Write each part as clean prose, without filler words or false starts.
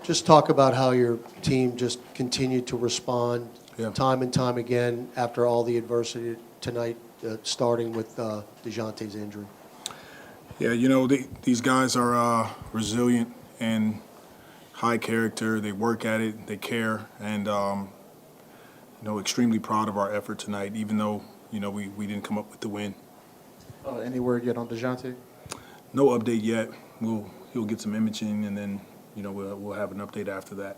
Just talk about how your team just continued to respond Yeah. time and time again after all the adversity tonight, starting with DeJounte's injury. Yeah, these guys are resilient and high character. They work at it, they care, and extremely proud of our effort tonight. Even though we didn't come up with the win. Any word yet on DeJounte? No update yet. He'll get some imaging, and then we'll have an update after that.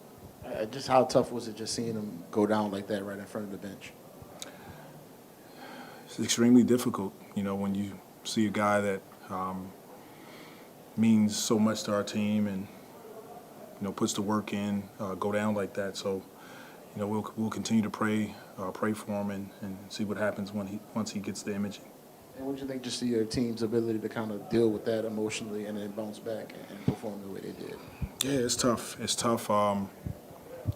Just how tough was it just seeing him go down like that right in front of the bench? It's extremely difficult, when you see a guy that means so much to our team and puts the work in, go down like that. So, we'll continue to pray for him and see what happens once he gets the imaging. And what do you think, just see your team's ability to kind of deal with that emotionally and then bounce back and perform the way they did? Yeah, it's tough. It's tough.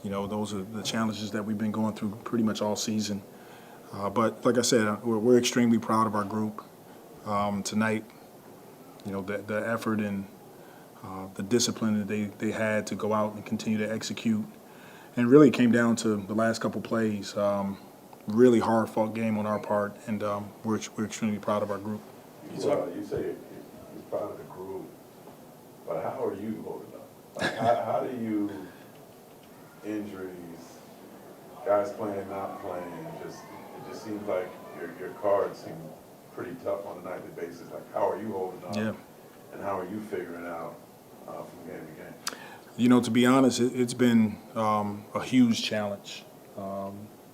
Those are the challenges that we've been going through pretty much all season. But like I said, we're extremely proud of our group tonight. The effort and the discipline that they had to go out and continue to execute. And really came down to the last couple plays. Really hard-fought game on our part, and we're extremely proud of our group. Well, you say you're proud of the group, but how are you holding up? Like, how do you, injuries, guys playing, not playing, it just seems like your cards seem pretty tough on a nightly basis. Like, how are you holding up? Yeah. And how are you figuring out from game to game? To be honest, it's been a huge challenge.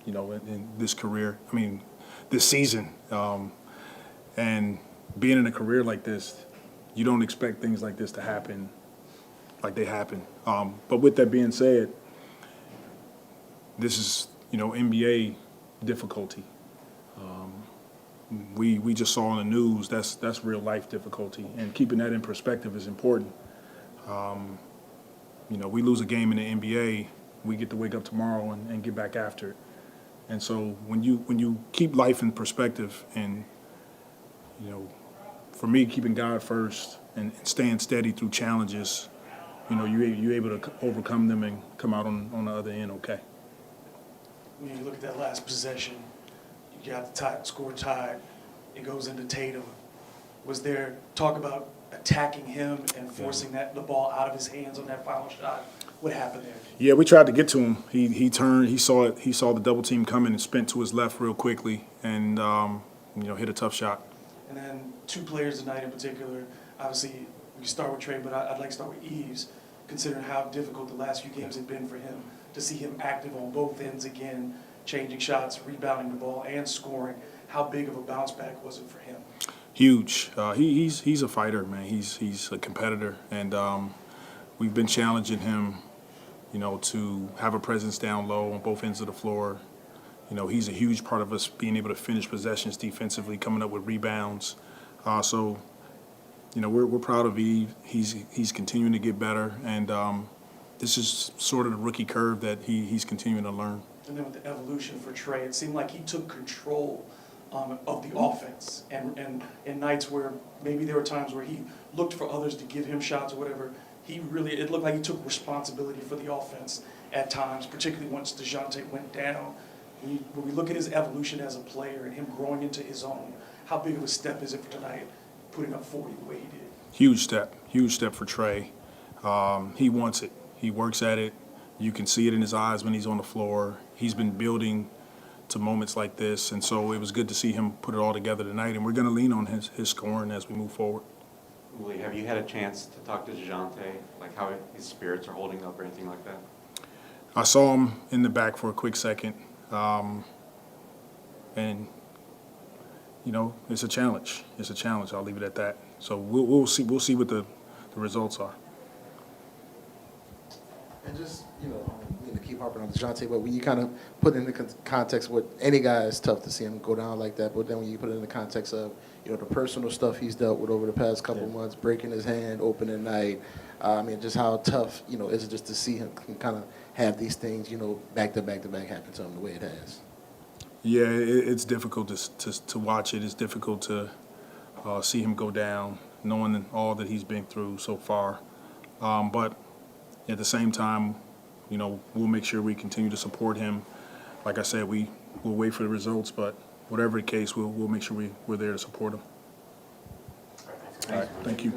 In this career, this season, and being in a career like this, you don't expect things like this to happen like they happen. But with that being said, this is, NBA difficulty. We just saw on the news, that's real life difficulty, and keeping that in perspective is important. We lose a game in the NBA, we get to wake up tomorrow and get back after it. And so when you keep life in perspective and, for me, keeping God first and staying steady through challenges, you're able to overcome them and come out on the other end okay. When you look at that last possession, you got the score tied, it goes into Tatum. Was there talk about attacking him and forcing the ball out of his hands on that final shot? What happened there? Yeah, we tried to get to him. He turned. He saw it. He saw the double team coming and spent to his left real quickly, and hit a tough shot. And then two players tonight in particular. Obviously, we can start with Trey, but I'd like to start with Yves, considering how difficult the last few games have been for him. To see him active on both ends again, changing shots, rebounding the ball, and scoring. How big of a bounce back was it for him? Huge. He's a fighter, man. He's a competitor, and we've been challenging him. To have a presence down low on both ends of the floor. He's a huge part of us being able to finish possessions defensively, coming up with rebounds. We're proud of Yves. He's continuing to get better, and this is sort of the rookie curve that he's continuing to learn. And then with the evolution for Trey, it seemed like he took control of the offense. And in nights where maybe there were times where he looked for others to give him shots or whatever, it looked like he took responsibility for the offense at times, particularly once DeJounte went down. When we look at his evolution as a player and him growing into his own, how big of a step is it for tonight, putting up 40 the way he did? Huge step for Trey. He wants it. He works at it. You can see it in his eyes when he's on the floor. He's been building to moments like this, and so it was good to see him put it all together tonight, and we're going to lean on his scoring as we move forward. Willie, have you had a chance to talk to DeJounte, like how his spirits are holding up or anything like that? I saw him in the back for a quick second, and it's a challenge. It's a challenge. I'll leave it at that. So we'll see. We'll see what the results are. And just, to keep harping on DeJounte, but when you kind of put it in the context with any guy, it's tough to see him go down like that. But then when you put it in the context of, the personal stuff he's dealt with over the past couple months, breaking his hand, opening night, just how tough, is it just to see him kind of have these things, back to back happen to him the way it has? Yeah, it's difficult to watch it. It's difficult to see him go down, knowing all that he's been through so far. But At the same time, you know, we'll make sure we continue to support him. Like I said, we'll wait for the results, but whatever the case, we'll make sure we're there to support him. All right, thank you.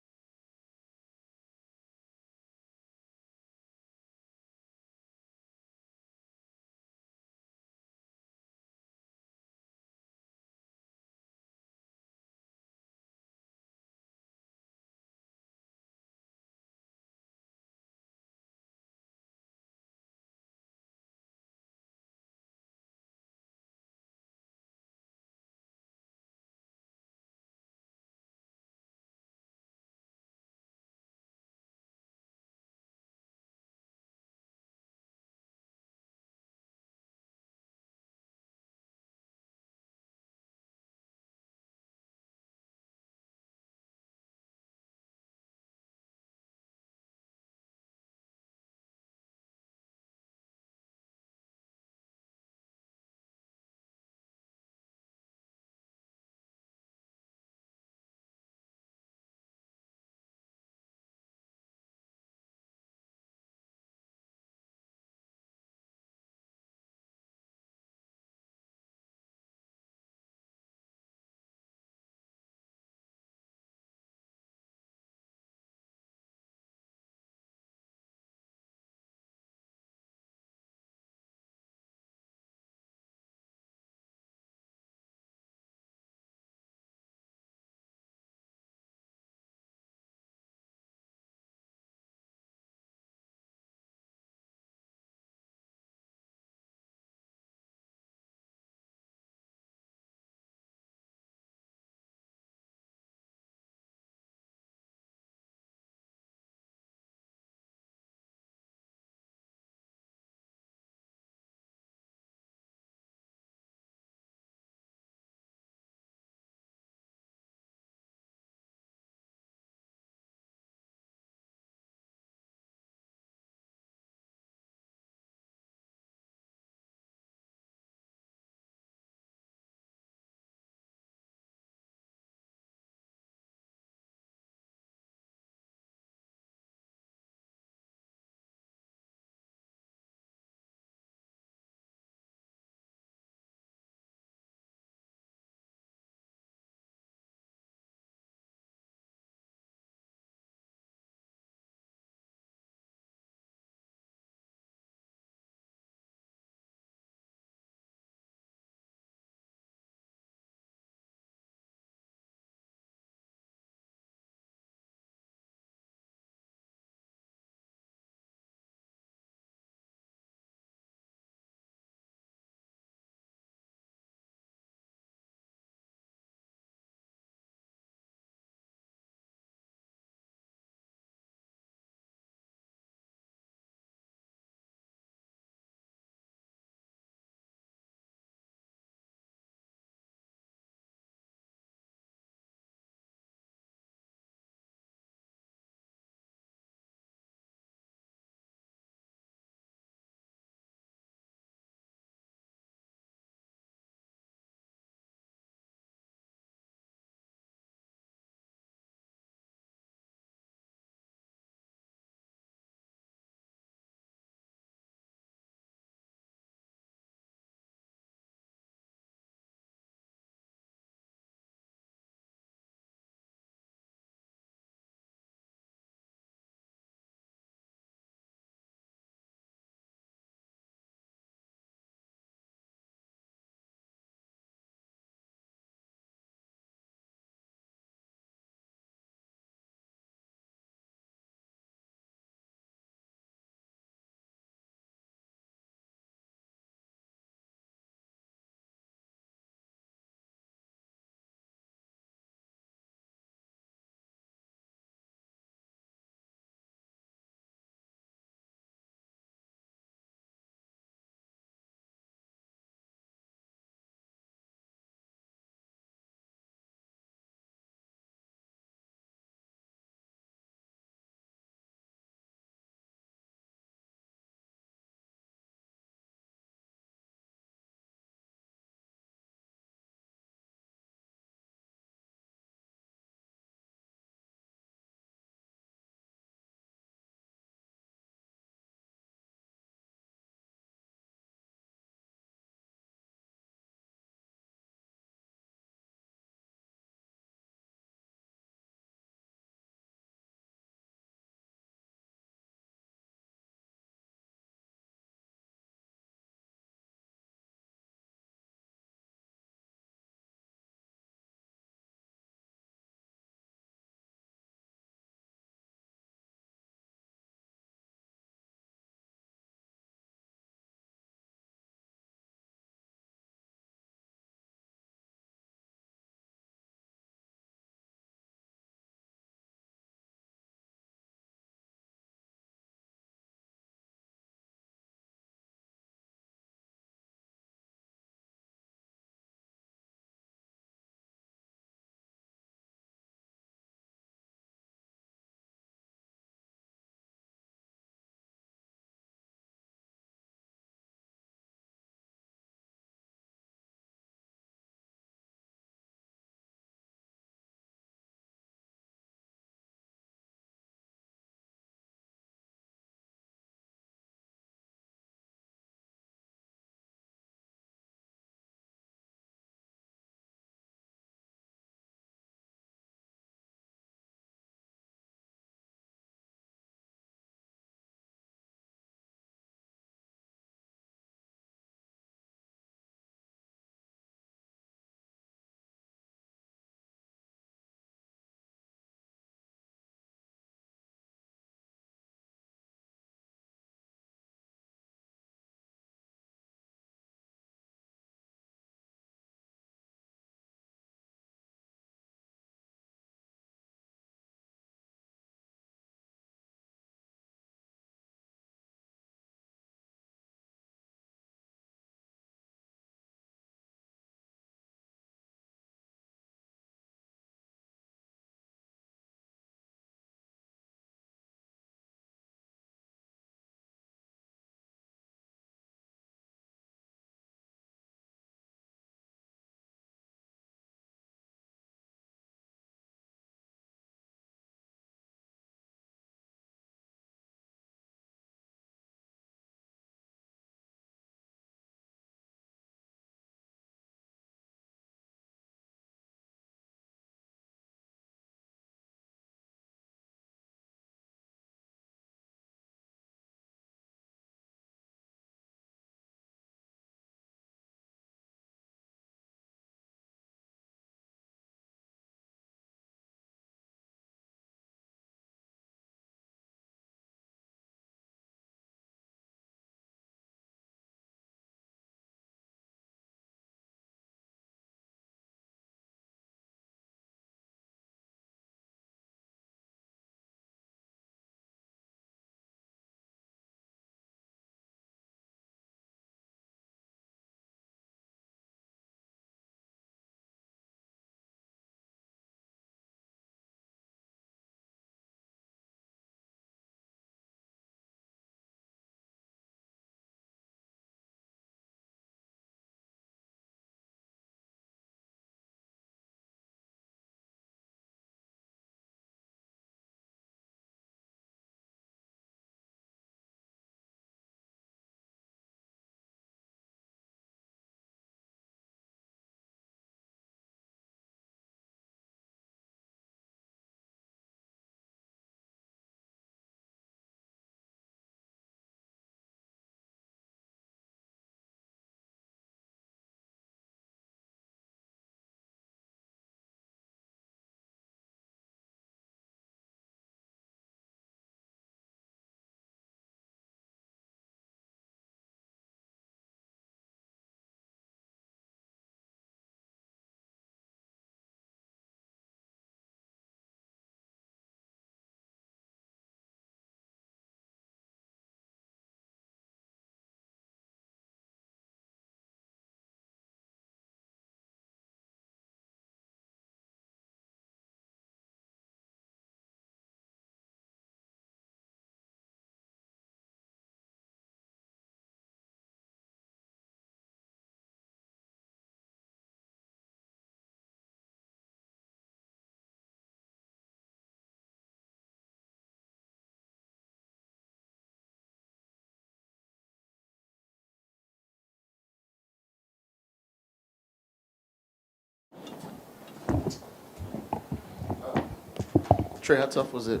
Trey, how tough was it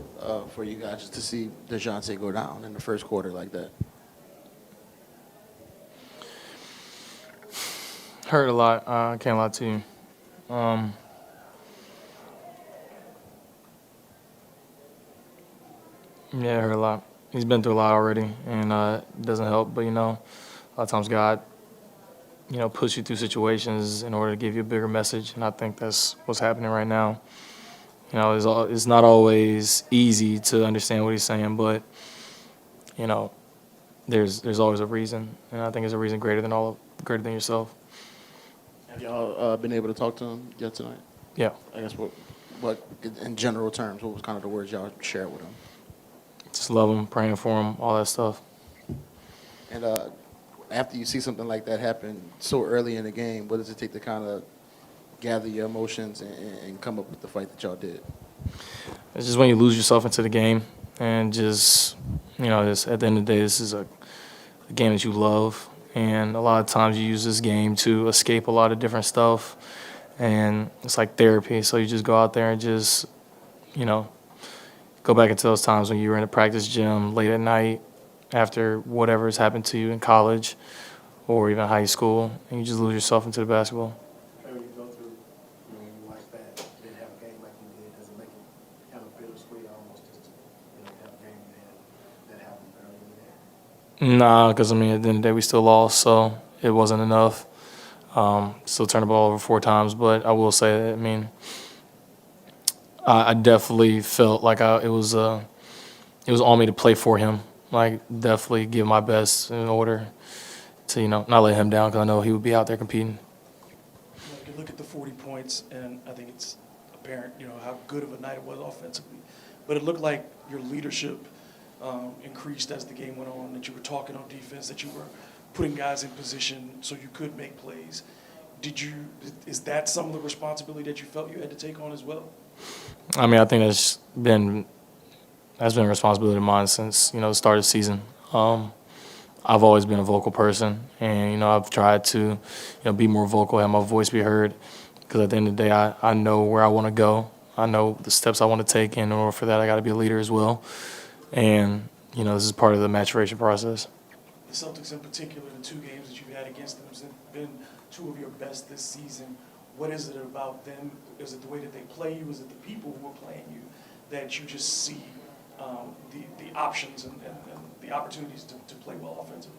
for you guys just to see DeJounte go down in the first quarter like that? Hurt a lot. I can't lie to you. Yeah, it hurt a lot. He's been through a lot already, and it doesn't help. But, a lot of times God, puts you through situations in order to give you a bigger message, and I think that's what's happening right now. It's not always easy to understand what he's saying, but, there's always a reason, and I think there's a reason greater than yourself. Have y'all been able to talk to him yet tonight? Yeah. I guess what in general terms, what was kind of the words y'all shared with him? Just love him, praying for him, all that stuff. And after you see something like that happen so early in the game, what does it take to kind of gather your emotions and come up with the fight that y'all did? It's just when you lose yourself into the game and just at the end of the day, this is a game that you love. And a lot of times you use this game to escape a lot of different stuff. And it's like therapy. So you just go out there and just, go back into those times when you were in a practice gym late at night after whatever has happened to you in college or even high school, and you just lose yourself into the basketball. When you go through, when you watch that, didn't have a game like you did, does it make it kind of bittersweet almost just to, have a game that happened early in the day? Nah, because, at the end of the day, we still lost, so it wasn't enough. Still turned the ball over 4 times, but I will say that, I definitely felt like it was on me to play for him. Like, definitely give my best in order to, not let him down because I know he would be out there competing. You look at the 40 points, and I think it's apparent, how good of a night it was offensively. But it looked like your leadership increased as the game went on, that you were talking on defense, that you were putting guys in position so you could make plays. Is that some of the responsibility that you felt you had to take on as well? I think that's been a responsibility of mine since, the start of the season. I've always been a vocal person, and, I've tried to, be more vocal, have my voice be heard, because at the end of the day, I know where I want to go. I know the steps I want to take, and in order for that, I got to be a leader as well. And, this is part of the maturation process. The Celtics in particular, the 2 games that you've had against them have been 2 of your best this season. What is it about them? Is it the way that they play you? Is it the people who are playing you that you just see the options and the opportunities to play well offensively?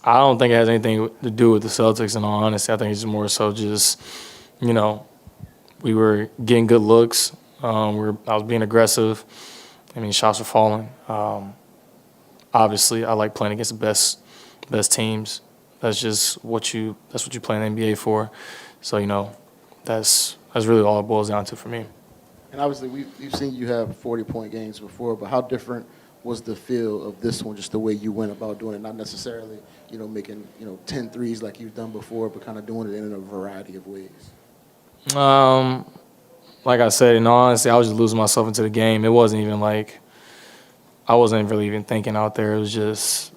I don't think it has anything to do with the Celtics, in all honesty. I think it's more so just, we were getting good looks. I was being aggressive. Shots were falling. Obviously, I like playing against the best teams. That's just what you play in the NBA for. So, that's really all it boils down to for me. And obviously, we've seen you have 40-point games before, but how different was the feel of this one, just the way you went about doing it? Not necessarily, making, 10 threes like you've done before, but kind of doing it in a variety of ways. Like I said, in all honesty, I was just losing myself into the game. It wasn't even like I wasn't really even thinking out there. It was just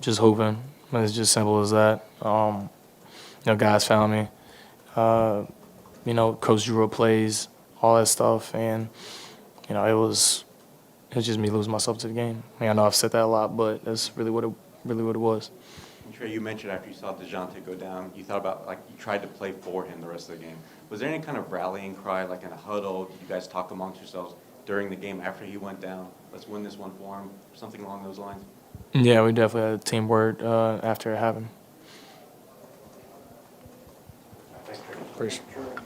hooping. It's just simple as that. Guys found me. Coach drew up plays, all that stuff, and it was just me losing myself to the game. I know I've said that a lot, but that's really what it was. And Trey, you mentioned after you saw DeJounte go down, you thought about, you tried to play for him the rest of the game. Was there any kind of rallying cry, like in a huddle? Did you guys talk amongst yourselves during the game after he went down? Let's win this one for him, something along those lines? Yeah, we definitely had a team word after it happened. Thanks, Trey. Appreciate it.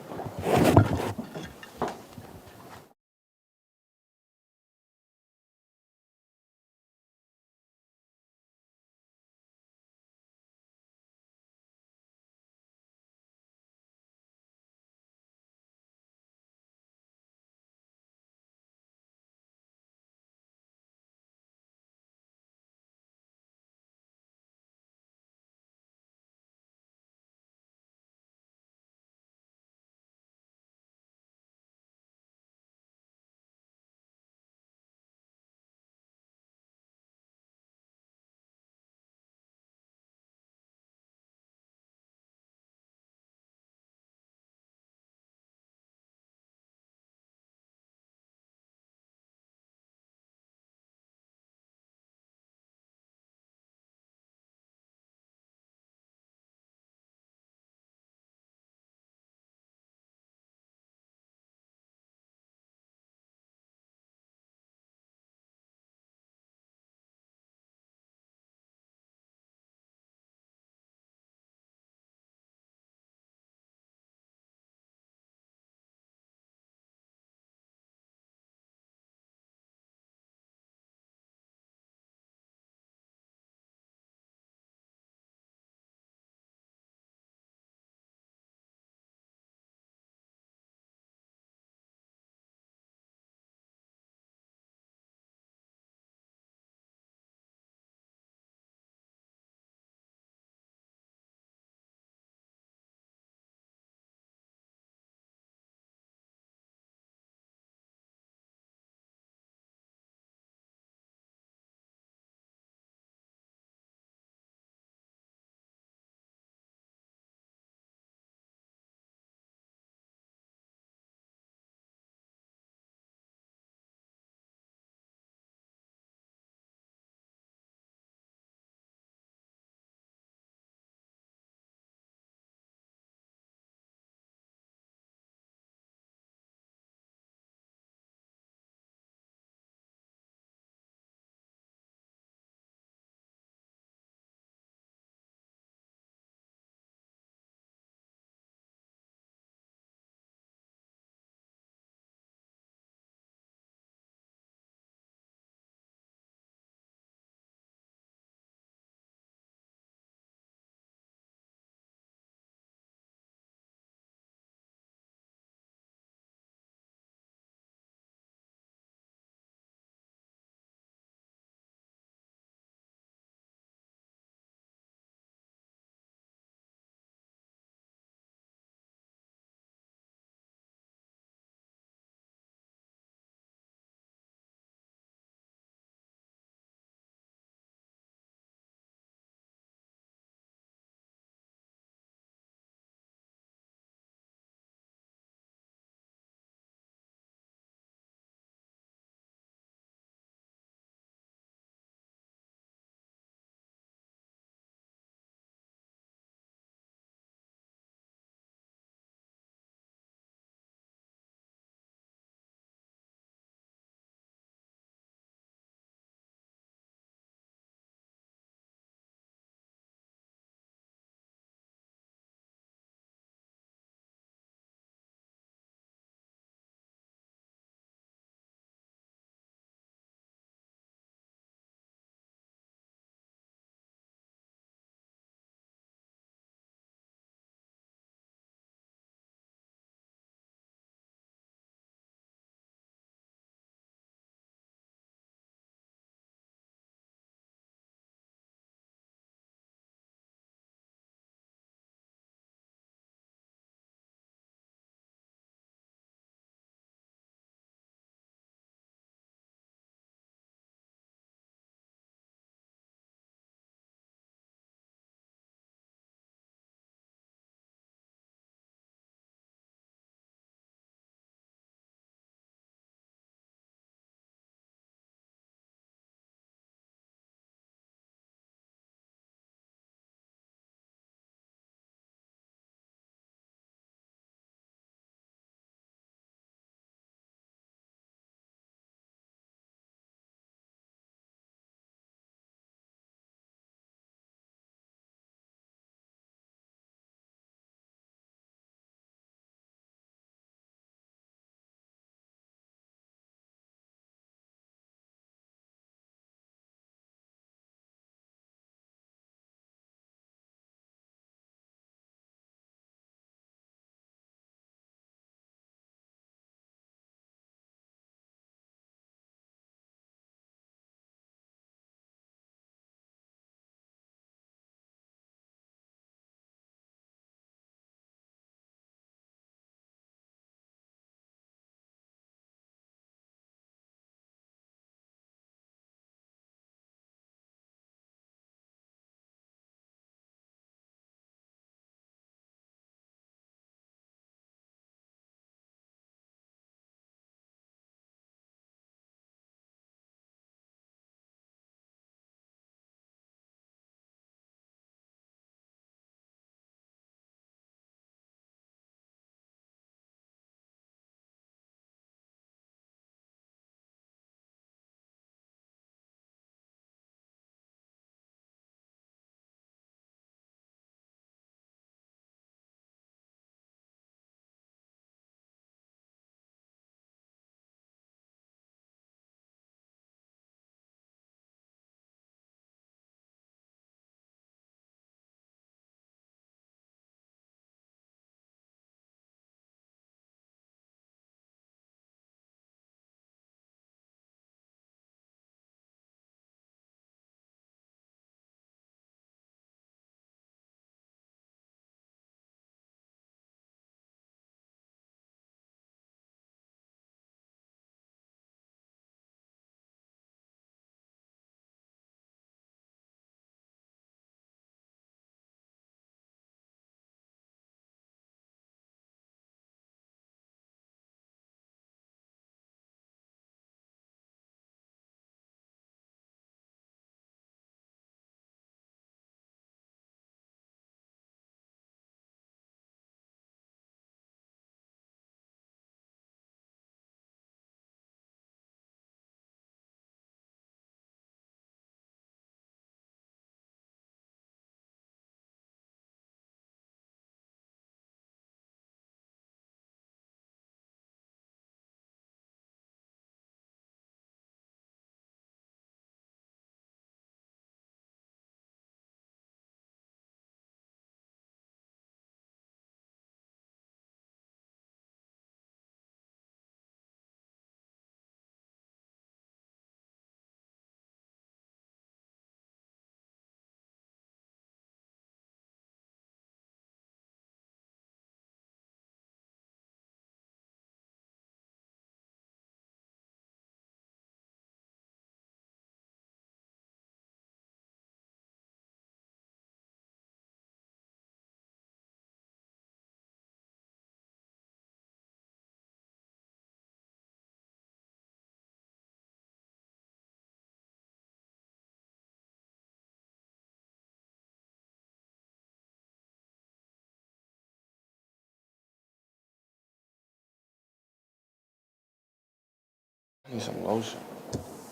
Need some lotion.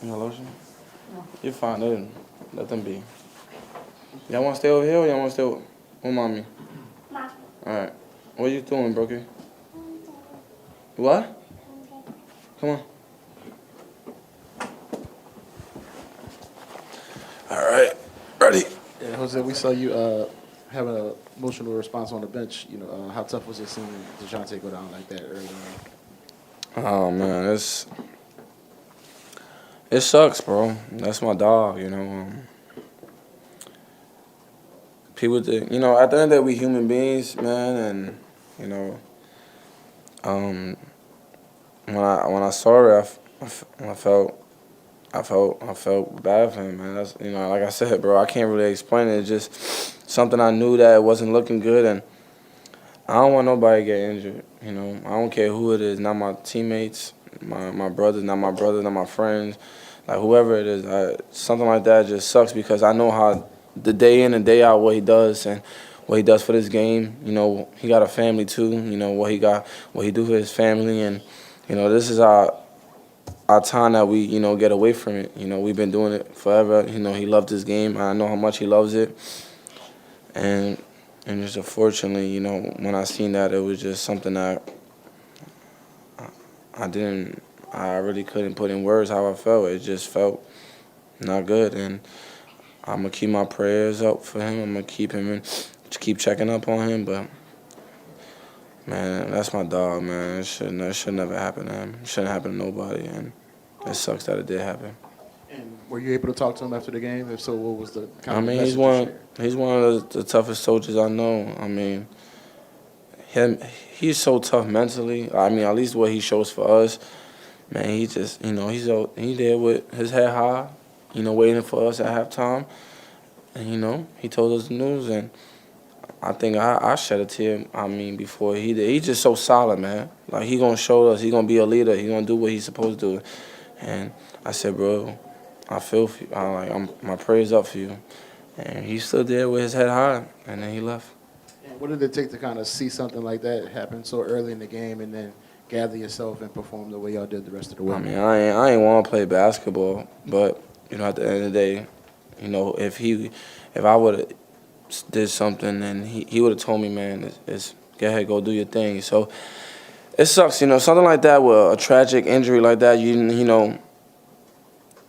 You got lotion? You're fine. Let them be. Y'all want to stay over here or y'all want to stay with mommy? Mom. All right. What are you doing, Brookie? What? Come on. All right. Ready? Yeah, Jose, we saw you have an emotional response on the bench. You know, how tough was it seeing DeJounte go down like that early on? Oh, man. It sucks, bro. That's my dog, you know. People think, you know, at the end of the day, we human beings, man, and, you know, when I saw it, I felt bad for him, man. That's, you know, like I said, bro, I can't really explain it. It's just something I knew that it wasn't looking good, and I don't want nobody to get injured. You know, I don't care who it is, not my teammates, my brothers, not my friends, like whoever it is. Something like that just sucks because I know how the day in and day out what he does and what he does for this game. You know, he got a family too. You know what he do for his family, and you know this is our time that we, you know, get away from it. You know, we've been doing it forever. You know, he loved this game. I know how much he loves it. And just unfortunately, you know, when I seen that, it was just something that I really couldn't put in words how I felt. It just felt not good. And I'm going to keep my prayers up for him. I'm going to keep checking up on him. But, man, that's my dog, man. It should never happen to him. It shouldn't happen to nobody. And it sucks that it did happen. And were you able to talk to him after the game? If so, what was the kind I of mean, message you shared? he's one of the toughest soldiers I know. I mean, he's so tough mentally. I mean, at least what he shows for us. Man, he just, you know, he there with his head high, you know, waiting for us at halftime. And, you know, he told us the news, and I think I shed a tear, I mean, before he did. He's just so solid, man. Like, he going to show us. He going to be a leader. He going to do what he's supposed to do. And I said, bro, I feel for you. My prayers up for you. And he stood there with his head high, and then he left. And what did it take to kind of see something like that happen so early in the game and then gather yourself and perform the way y'all did the rest of the way? I mean, I ain't want to play basketball, but, you know, at the end of the day, you know, if I would have did something and he would have told me, man, it's go ahead, go do your thing. So it sucks, you know, something like that with a tragic injury like that, you know,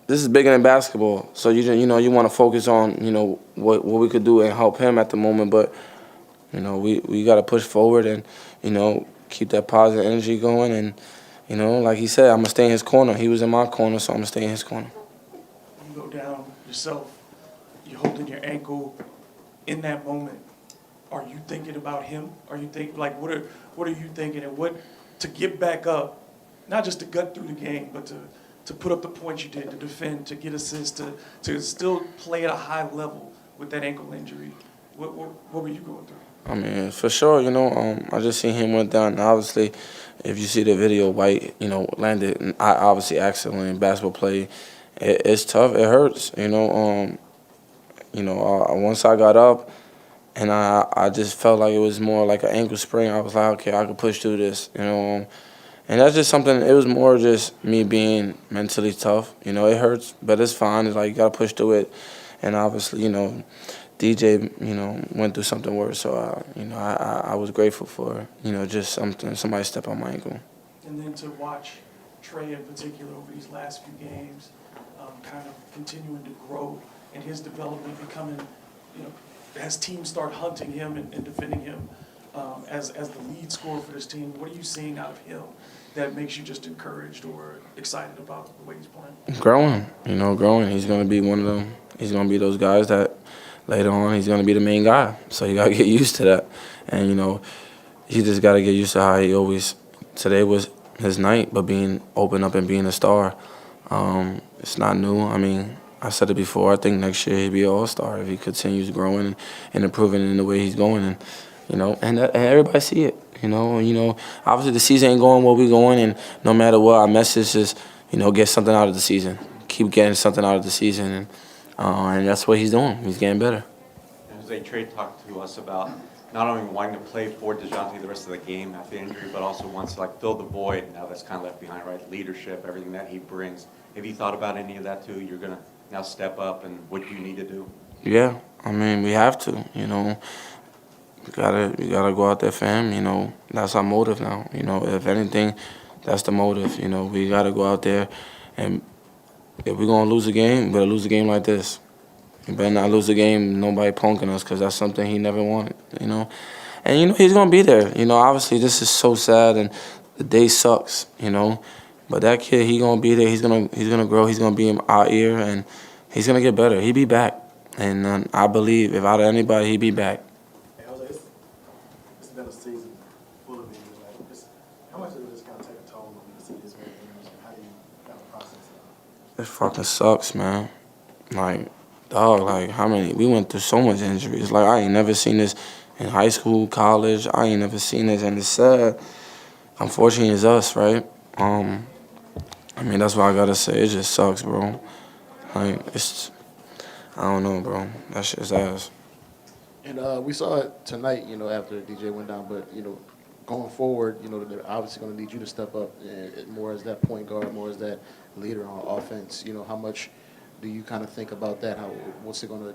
this is bigger than basketball. So you want to focus on, you know, what we could do and help him at the moment, but you know, we got to push forward and, you know, keep that positive energy going. And, you know, like he said, I'm going to stay in his corner. He was in my corner, so I'm going to stay in his corner. You go down yourself, you're holding your ankle. In that moment, are you thinking about him? Are you thinking, like, what are you thinking? And what, to get back up, not just to gut through the game, but to put up the points you did, to defend, to get assists, to still play at a high level with that ankle injury. What were you going through? I mean, for sure, you know, I just seen him went down. And obviously, if you see the video, White, you know, landed obviously accidentally in basketball play. It's tough. It hurts, you know. Once I got up and I just felt like it was more like an ankle sprain, I was like, okay, I could push through this, you know. And that's just something, it was more just me being mentally tough. You know, it hurts, but it's fine. It's like you got to push through it. And obviously, you know, DJ, you know, went through something worse. So, you know, I was grateful for, you know, just somebody step on my ankle. And then to watch Trey in particular over these last few games, kind of continuing to grow and his development becoming, you know, as teams start hunting him and defending him as the lead scorer for this team, what are you seeing out of him that makes you just encouraged or excited about the way he's playing? Growing. He's going to be one of them. He's going to be those guys that later on he's going to be the main guy. So you got to get used to that. And, you know, he just got to get used to how he always, today was his night, but being open up and being a star, it's not new. I mean, I said it before, I think next year he'd be an all-star if he continues growing and improving in the way he's going. And, you know, and everybody see it, you know. Obviously the season ain't going where we going, and no matter what, our message is, you know, get something out of the season. Keep getting something out of the season, and that's what he's doing. He's getting better. Jose, Trey talked to us about not only wanting to play for DeJounte the rest of the game after the injury, but also wants to like fill the void now that's kind of left behind, right? Leadership, everything that he brings. Have you thought about any of that too? You're gonna now step up, and what do you need to do? Yeah, I mean, we have to, you know. We gotta go out there for him, you know. That's our motive now, you know. If anything, that's the motive, you know. We gotta go out there, and if we're gonna lose a game, we better lose a game like this. We better not lose a game, nobody punking us, because that's something he never wanted, you know. And, you know, he's gonna be there. You know, obviously, this is so sad, and the day sucks, you know. But that kid, he gonna be there. He's gonna grow. He's gonna be in our ear, and he's gonna get better. He'll be back. And I believe if out of anybody, he'll be back. Hey, Jose, it's been a season full of injuries. Like, how much does this kind of take a toll on you to see this many injuries, and how do you kind of process it? It fucking sucks, man. Like, dog, like, how many? We went through so much injuries. Like, I ain't never seen this in high school, college. I ain't never seen this, and it's sad. Unfortunately, it's us, right? I mean, that's what I gotta say. It just sucks, bro. Like, I don't know, bro. That shit's ass. And we saw it tonight, you know, after DJ went down. But, you know, going forward, you know, they're obviously going to need you to step up more as that point guard, more as that leader on offense. You know, how much do you kind of think about that? What's it going to,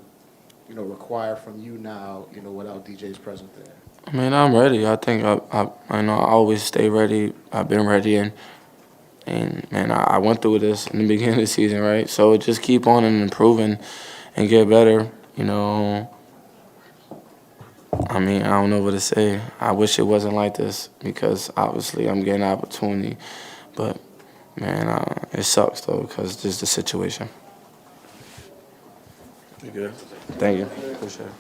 you know, require from you now, you know, without DJ's presence there? I mean, I'm ready. I think I know I always stay ready. I've been ready, and man, I went through this in the beginning of the season, right? So just keep on and improving and get better, you know. I mean, I don't know what to say. I wish it wasn't like this because obviously I'm getting an opportunity, but man, it sucks though because this is the situation. You good? Thank you. Appreciate it.